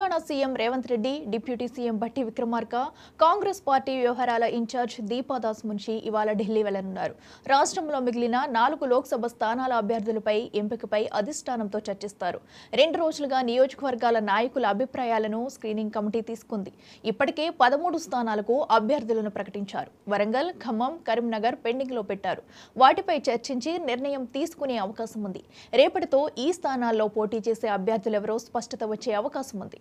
Telangana CM Revanth Reddy, deputy CM Bhatti Vikramarka, Congress party వ్యవహారాల incharge Deepa Das Munshi ఇవాళ ఢిల్లీ వెళ్లనున్నారు. రాష్ట్రంలో మిగిలిన 4 లోక్సభ స్థానాల అభ్యర్థులపై ఎంపికపై అధిష్టానంతో చర్చిస్తారు. 2 రోజులుగా నియోజకవర్గాల నాయకుల అభిప్రాయాలను స్క్రీనింగ్ కమిటీ తీసుకుంది. ఇప్పటికే 13 స్థానాలకు అభ్యర్థులను ప్రకటించారు. వరంగల్, ఖమ్మం, కరీంనగర్ పెండింగ్లో పెట్టారు. వాటిపై చర్చించి నిర్ణయం తీసుకునే అవకాశం ఉంది. రేపటితో ఈ స్థానాల్లో పోటీ చేసే అభ్యర్థులెవరో స్పష్టత వచ్చే అవకాశం ఉంది.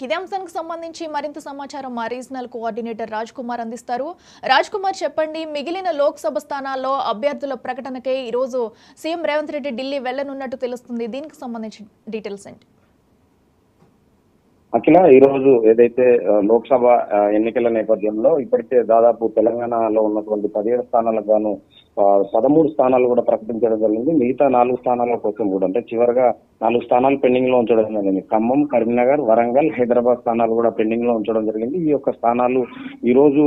ఇదే అంశానికి సంబంధించి మరింత సమాచారం మా రీజనల్ కోఆర్డినేటర్ రాజ్ కుమార్ అందిస్తారు. రాజ్ కుమార్, చెప్పండి, మిగిలిన లోక్సభ స్థానాల్లో అభ్యర్థుల ప్రకటనకే ఈరోజు సీఎం రేవంత్ రెడ్డి ఢిల్లీ వెళ్లనున్నట్టు తెలుస్తుంది. దీనికి సంబంధించిన డీటెయిల్స్ ఏంటి? అఖిల, ఈ రోజు ఏదైతే లోక్సభ ఎన్నికల నేపథ్యంలో ఇప్పటికే దాదాపు తెలంగాణలో ఉన్నటువంటి 17 స్థానాలకు గాను 13 స్థానాలు కూడా ప్రకటించడం జరిగింది. మిగతా 4 స్థానాల కోసం కూడా, అంటే చివరిగా 4 స్థానాలు పెండింగ్ లో ఉంచడం జరిగింది. ఖమ్మం, కరీంనగర్, వరంగల్, హైదరాబాద్ స్థానాలు కూడా పెండింగ్ లో ఉంచడం జరిగింది. ఈ యొక్క స్థానాలు ఈ రోజు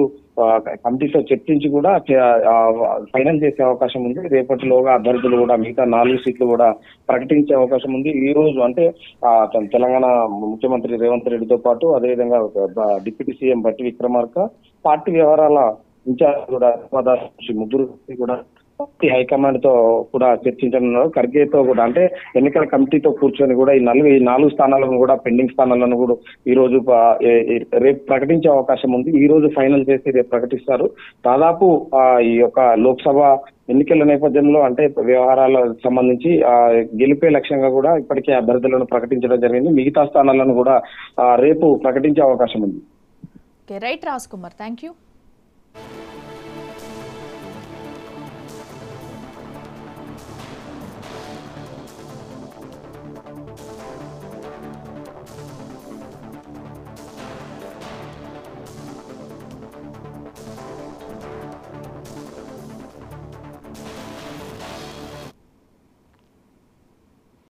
కమిటీతో చర్చించి కూడా ఫైనల్ చేసే అవకాశం ఉంది. రేపటిలోగా అభ్యర్థులు కూడా మిగతా 4 సీట్లు కూడా ప్రకటించే అవకాశం ఉంది. ఈ రోజు అంటే తెలంగాణ ముఖ్యమంత్రి రేవంత్ రెడ్డితో పాటు అదేవిధంగా deputy CM Bhatti Vikramarka, party వ్యవహారాల ఇన్ఛార్జ్ కూడా ముగ్గురు కూడా పార్టీ హైకమాండ్ తో కూడా చర్చించనున్నారు. ఖర్గేతో కూడా, అంటే ఎన్నికల కమిటీతో కూర్చొని కూడా ఈ 4 స్థానాలను కూడా, పెండింగ్ స్థానాలను కూడా ఈ రోజు రేపు ప్రకటించే అవకాశం ఉంది. ఈ రోజు ఫైనల్ చేసి రేపు ప్రకటిస్తారు. దాదాపు ఈ యొక్క లోక్సభ ఎన్నికల నేపథ్యంలో, అంటే వ్యవహారాలకు సంబంధించి గెలిపే లక్ష్యంగా కూడా ఇప్పటికే అభ్యర్థులను ప్రకటించడం జరిగింది. మిగతా స్థానాలను కూడా రేపు ప్రకటించే అవకాశం ఉంది. Right Raj Kumar, thank you.